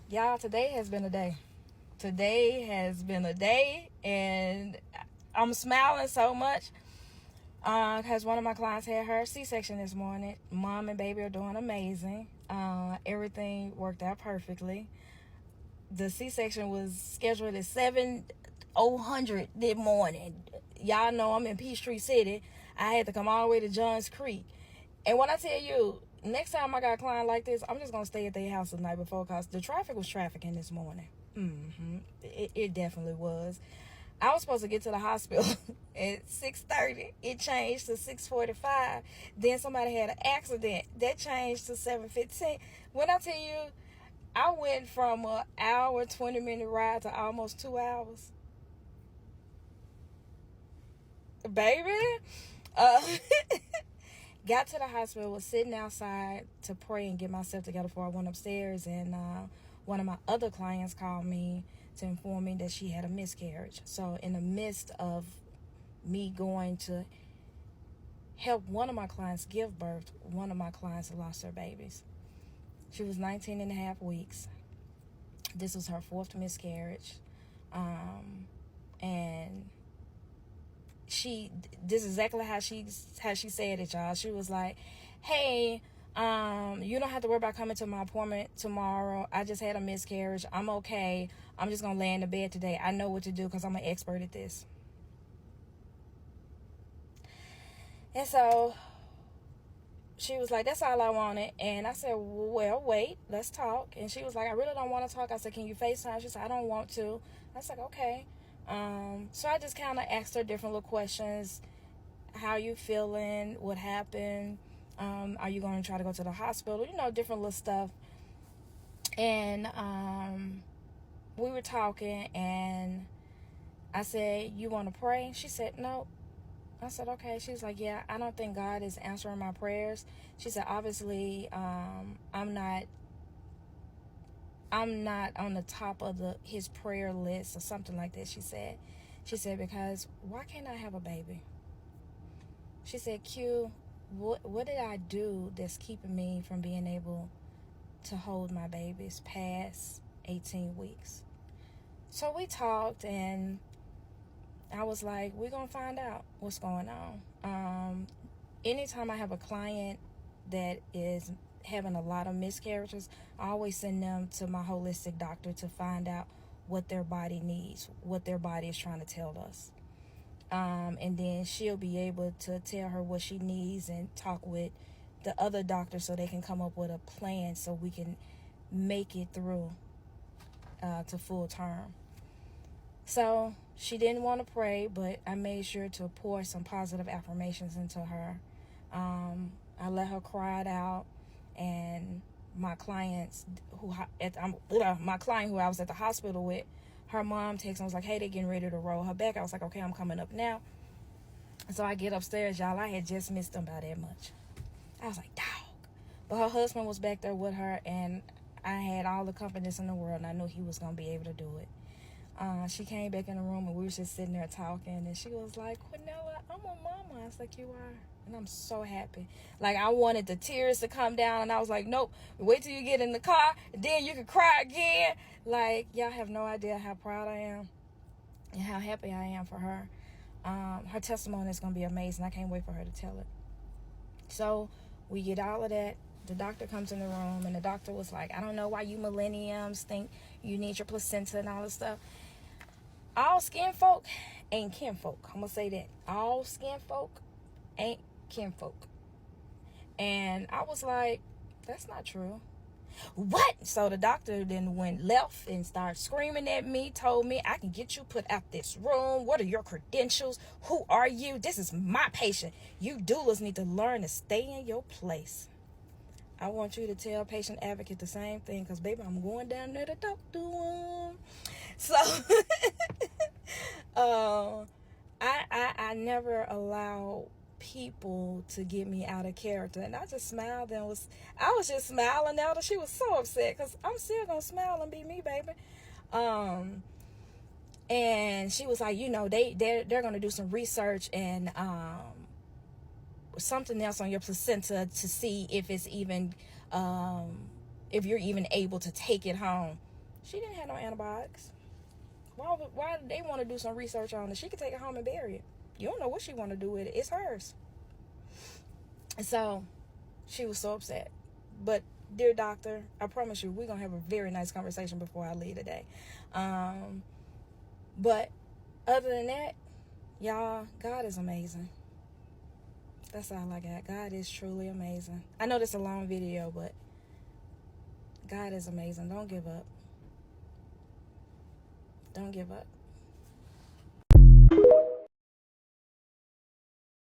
Y'all, today has been a day. Today has been a day, and I'm smiling so much because one of my clients had her C-section this morning. Mom and baby are doing amazing. Everything worked out perfectly. The C-section was scheduled at 7:00 this morning. Y'all know I'm in Peachtree City. I had to come all the way to Johns Creek. And when I tell you, next time I got a client like this, I'm just going to stay at their house the night before because the traffic was trafficking this morning. It definitely was. I was supposed to get to the hospital at 6:30. It changed to 6:45. Then somebody had an accident. That changed to 7:15. When I tell you, I went from an hour, 20-minute ride to almost 2 hours. Baby. Got to the hospital, was sitting outside to pray and get myself together before I went upstairs, and one of my other clients called me to inform me that she had a miscarriage. So in the midst of me going to help one of my clients give birth, one of my clients lost her babies. She was 19 and a half weeks. This was her fourth miscarriage. And this is exactly how she said it, y'all. She was like, hey, you don't have to worry about coming to my appointment tomorrow. I just had a miscarriage. I'm okay. I'm just gonna lay in the bed today. I know what to do because I'm an expert at this. And so she was like, that's all I wanted. And I said, well, wait, let's talk. And she was like, I really don't want to talk. I said, can you FaceTime? She said, I don't want to. I was like, okay. So I just kind of asked her different little questions. How you feeling? What happened? Are you going to try to go to the hospital? Different little stuff. And we were talking, and I said, you want to pray? She said, no. I said, okay. She was like, yeah, I don't think God is answering my prayers. She said, obviously, I'm not on the top of his prayer list or something like that. She said, because why can't I have a baby? She said, Q, what did I do that's keeping me from being able to hold my babies past 18 weeks? So we talked, and I was like, we're going to find out what's going on. Anytime I have a client that is having a lot of miscarriages, I always send them to my holistic doctor to find out what their body needs, what their body is trying to tell us. And then she'll be able to tell her what she needs and talk with the other doctor so they can come up with a plan so we can make it through to full term. So she didn't want to pray, but I made sure to pour some positive affirmations into her. I let her cry it out, and my client who I was at the hospital with, her mom texted and was like, hey, they're getting ready to roll her back. I was like, okay, I'm coming up now. So I get upstairs, y'all. I had just missed them by that much. I was like, dog. But her husband was back there with her, and I had all the confidence in the world, and I knew he was going to be able to do it. She came back in the room, and we were just sitting there talking, and she was like, Quinella, I'm a mama. I was like, you are? And I'm so happy. Like, I wanted the tears to come down, and I was like, nope, wait till you get in the car, then you can cry again. Like, y'all have no idea how proud I am and how happy I am for her. Her testimony is going to be amazing. I can't wait for her to tell it. So we get all of that. The doctor comes in the room, and the doctor was like, I don't know why you millenniums think you need your placenta and all this stuff. All skin folk ain't kinfolk. I'm going to say that. All skin folk ain't kinfolk. And I was like, that's not true. What? So the doctor then went left and started screaming at me, told me, I can get you put out this room. What are your credentials? Who are you? This is my patient. You doulas need to learn to stay in your place. I want you to tell patient advocate the same thing, because, baby, I'm going down there to talk to him. So, I never allow people to get me out of character. And I just smiled and I was just smiling now that she was so upset, because I'm still going to smile and be me, baby. And she was like, they're going to do some research and something else on your placenta to see if it's even if you're even able to take it home. She didn't have no antibiotics. Why did they want to do some research on it? She could take it home and bury it. You don't know what she want to do with it. It's hers. And so she was so upset. But dear doctor, I promise you, we're going to have a very nice conversation before I leave today. But other than that, y'all, God is amazing. That's all I got. God is truly amazing. I know this is a long video, but God is amazing. Don't give up. Don't give up.